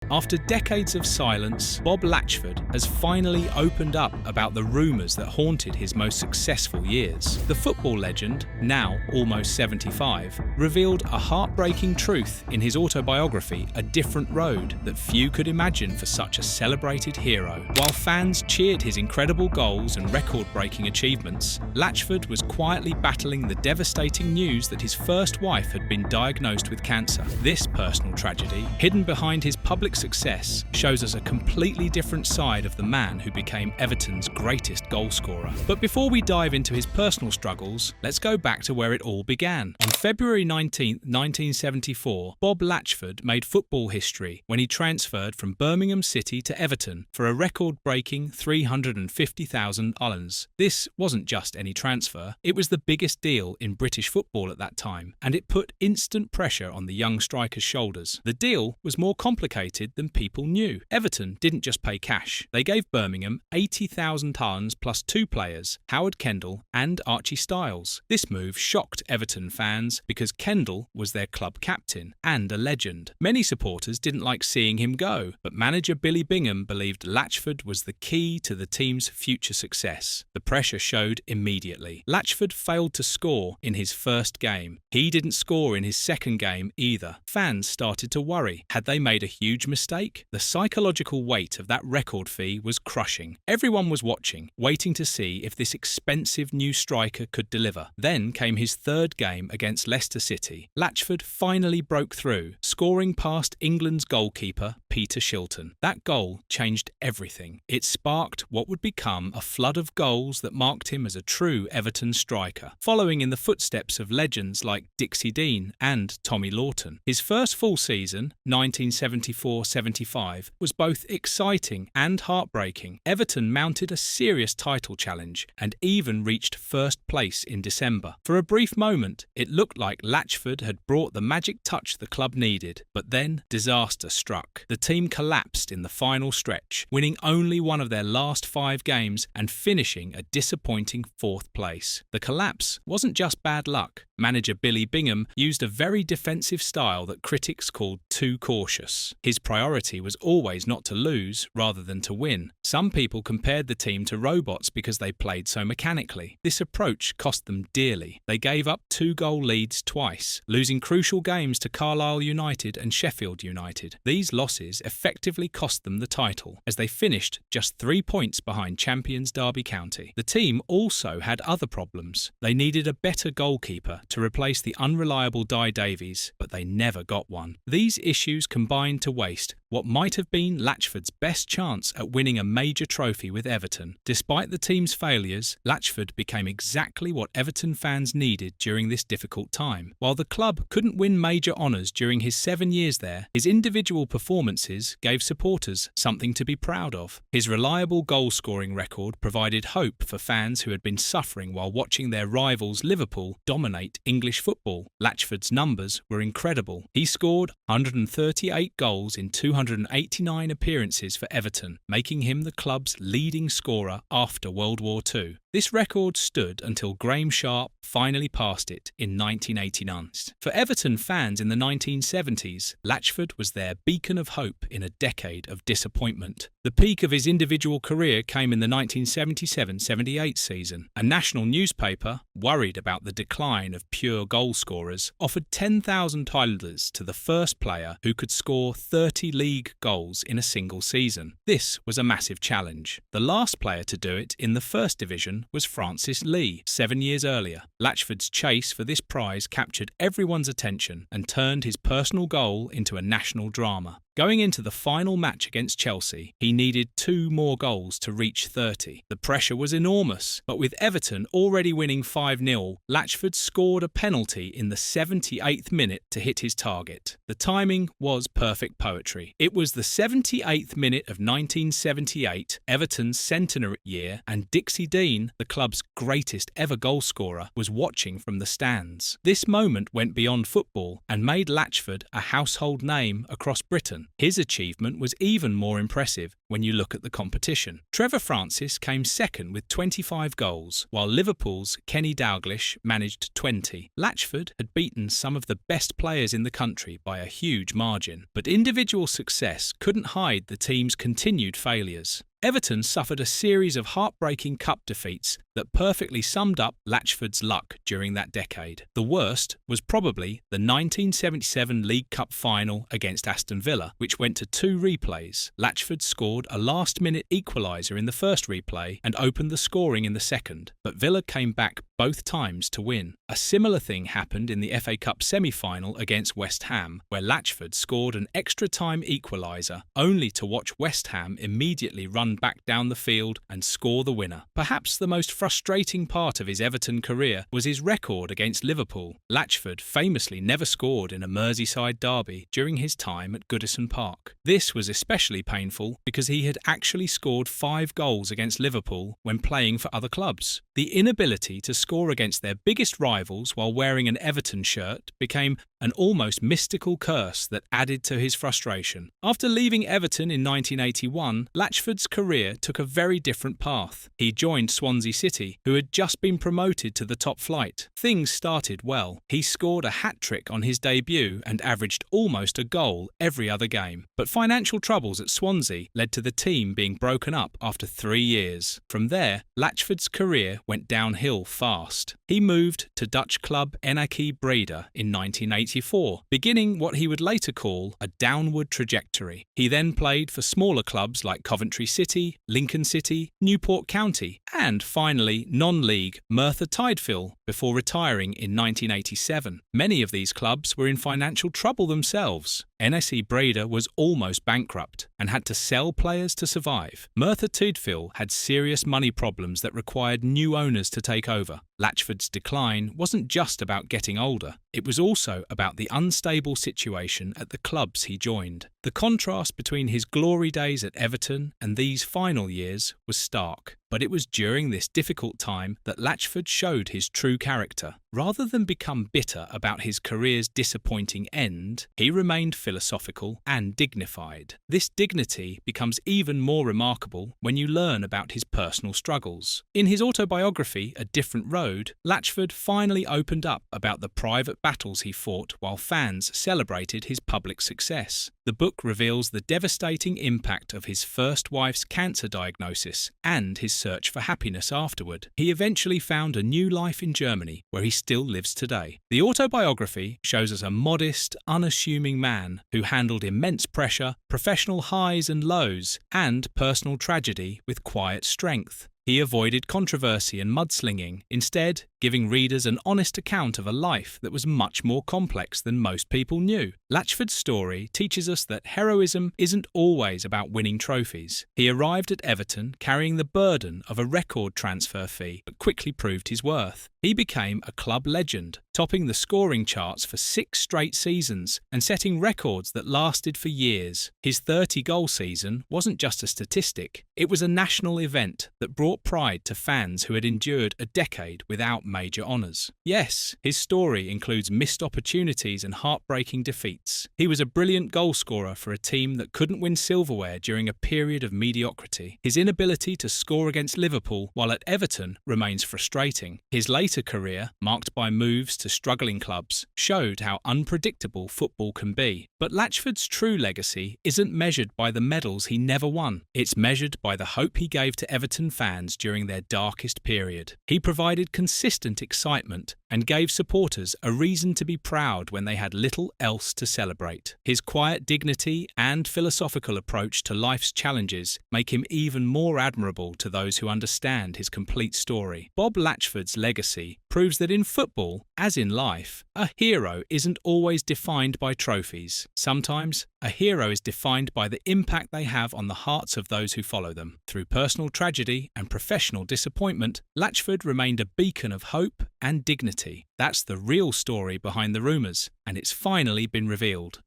After decades of silence, Bob Latchford has finally opened up about the rumours that haunted his most successful years. The football legend, now almost 75, revealed a heartbreaking truth in his autobiography, A Different Road, that few could imagine for such a celebrated hero. While fans cheered his incredible goals and record-breaking achievements, Latchford was quietly battling the devastating news that his first wife had been diagnosed with cancer. This personal tragedy, hidden behind his public success, shows us a completely different side of the man who became Everton's greatest goalscorer. But before we dive into his personal struggles, let's go back to where it all began. On February 19, 1974, Bob Latchford made football history when he transferred from Birmingham City to Everton for a record-breaking £350,000. This wasn't just any transfer, it was the biggest deal in British football at that time, and it put instant pressure on the young striker's shoulders. The deal was more complicated than people knew. Everton didn't just pay cash. They gave Birmingham £80,000 plus two players, Howard Kendall and Archie Styles. This move shocked Everton fans because Kendall was their club captain and a legend. Many supporters didn't like seeing him go, but manager Billy Bingham believed Latchford was the key to the team's future success. The pressure showed immediately. Latchford failed to score in his first game. He didn't score in his second game either. Fans started to worry. Had they made a huge mistake? The psychological weight of that record fee was crushing. Everyone was watching, waiting to see if this expensive new striker could deliver. Then came his third game against Leicester City. Latchford finally broke through, scoring past England's goalkeeper, Peter Shilton. That goal changed everything. It sparked what would become a flood of goals that marked him as a true Everton striker, following in the footsteps of legends like Dixie Dean and Tommy Lawton. His first full season, 1974-75, was both exciting and heartbreaking. Everton mounted a serious title challenge and even reached first place in December. For a brief moment, it looked like Latchford had brought the magic touch the club needed, but then disaster struck. The team collapsed in the final stretch, winning only one of their last 5 games and finishing a disappointing 4th place. The collapse wasn't just bad luck. Manager Billy Bingham used a very defensive style that critics called too cautious. His priority was always not to lose rather than to win. Some people compared the team to robots because they played so mechanically. This approach cost them dearly. They gave up 2-goal leads twice, losing crucial games to Carlisle United and Sheffield United. These losses effectively cost them the title, as they finished just 3 points behind champions Derby County. The team also had other problems. They needed a better goalkeeper to replace the unreliable Di Davies, but they never got one. These issues combined to waste what might have been Latchford's best chance at winning a major trophy with Everton. Despite the team's failures, Latchford became exactly what Everton fans needed during this difficult time. While the club couldn't win major honours during his 7 years there, his individual performances gave supporters something to be proud of. His reliable goal-scoring record provided hope for fans who had been suffering while watching their rivals Liverpool dominate English football. Latchford's numbers were incredible. He scored 138 goals in 289 appearances for Everton, making him the club's leading scorer after World War II. This record stood until Graham Sharp finally passed it in 1989. For Everton fans in the 1970s, Latchford was their beacon of hope in a decade of disappointment. The peak of his individual career came in the 1977-78 season. A national newspaper, worried about the decline of pure goal scorers, offered £10,000 to the first player who could score 30 league goals in a single season. This was a massive challenge. The last player to do it in the first division was Francis Lee, 7 years earlier. Latchford's chase for this prize captured everyone's attention and turned his personal goal into a national drama. Going into the final match against Chelsea, he needed 2 more goals to reach 30. The pressure was enormous, but with Everton already winning 5-0, Latchford scored a penalty in the 78th minute to hit his target. The timing was perfect poetry. It was the 78th minute of 1978, Everton's centenary year, and Dixie Dean, the club's greatest ever goalscorer, was watching from the stands. This moment went beyond football and made Latchford a household name across Britain. His achievement was even more impressive. when you look at the competition. Trevor Francis came second with 25 goals, while Liverpool's Kenny Dalglish managed 20. Latchford had beaten some of the best players in the country by a huge margin, but individual success couldn't hide the team's continued failures. Everton suffered a series of heartbreaking cup defeats that perfectly summed up Latchford's luck during that decade. The worst was probably the 1977 League Cup final against Aston Villa, which went to 2 replays. Latchford scored a last-minute equaliser in the first replay and opened the scoring in the second, but Villa came back both times to win. A similar thing happened in the FA Cup semi-final against West Ham, where Latchford scored an extra-time equaliser, only to watch West Ham immediately run back down the field and score the winner. Perhaps the most frustrating part of his Everton career was his record against Liverpool. Latchford famously never scored in a Merseyside derby during his time at Goodison Park. This was especially painful because he had actually scored 5 goals against Liverpool when playing for other clubs. The inability to score against their biggest rivals while wearing an Everton shirt became an almost mystical curse that added to his frustration. After leaving Everton in 1981, Latchford's career took a very different path. He joined Swansea City, who had just been promoted to the top flight. Things started well. He scored a hat-trick on his debut and averaged almost a goal every other game. But financial troubles at Swansea led to the team being broken up after 3 years. From there, Latchford's career went downhill fast. He moved to Dutch club NAC Breda in 1984, beginning what he would later call a downward trajectory. He then played for smaller clubs like Coventry City, Lincoln City, Newport County, and finally non-league Merthyr Tydfil before retiring in 1987. Many of these clubs were in financial trouble themselves. NAC Breda was almost bankrupt and had to sell players to survive. Merthyr Tydfil had serious money problems that required new owners to take over. Latchford's decline wasn't just about getting older, it was also about the unstable situation at the clubs he joined. The contrast between his glory days at Everton and these final years was stark. But it was during this difficult time that Latchford showed his true character. Rather than become bitter about his career's disappointing end, he remained philosophical and dignified. This dignity becomes even more remarkable when you learn about his personal struggles. In his autobiography, A Different Road, Latchford finally opened up about the private battles he fought while fans celebrated his public success. The book reveals the devastating impact of his first wife's cancer diagnosis and his search for happiness afterward. He eventually found a new life in Germany, where he still lives today. The autobiography shows us a modest, unassuming man who handled immense pressure, professional highs and lows, and personal tragedy with quiet strength. He avoided controversy and mudslinging, instead giving readers an honest account of a life that was much more complex than most people knew. Latchford's story teaches us that heroism isn't always about winning trophies. He arrived at Everton carrying the burden of a record transfer fee, but quickly proved his worth. He became a club legend, topping the scoring charts for 6 straight seasons and setting records that lasted for years. His 30-goal season wasn't just a statistic, it was a national event that brought pride to fans who had endured a decade without major honours. Yes, his story includes missed opportunities and heartbreaking defeats. He was a brilliant goalscorer for a team that couldn't win silverware during a period of mediocrity. His inability to score against Liverpool while at Everton remains frustrating. His later career, marked by moves to struggling clubs, showed how unpredictable football can be. But Latchford's true legacy isn't measured by the medals he never won. It's measured by the hope he gave to Everton fans during their darkest period. He provided consistent excitement and gave supporters a reason to be proud when they had little else to celebrate. His quiet dignity and philosophical approach to life's challenges make him even more admirable to those who understand his complete story. Bob Latchford's legacy proves that in football, as in life, a hero isn't always defined by trophies. Sometimes, a hero is defined by the impact they have on the hearts of those who follow them. Through personal tragedy and professional disappointment, Latchford remained a beacon of hope and dignity. That's the real story behind the rumours, and it's finally been revealed.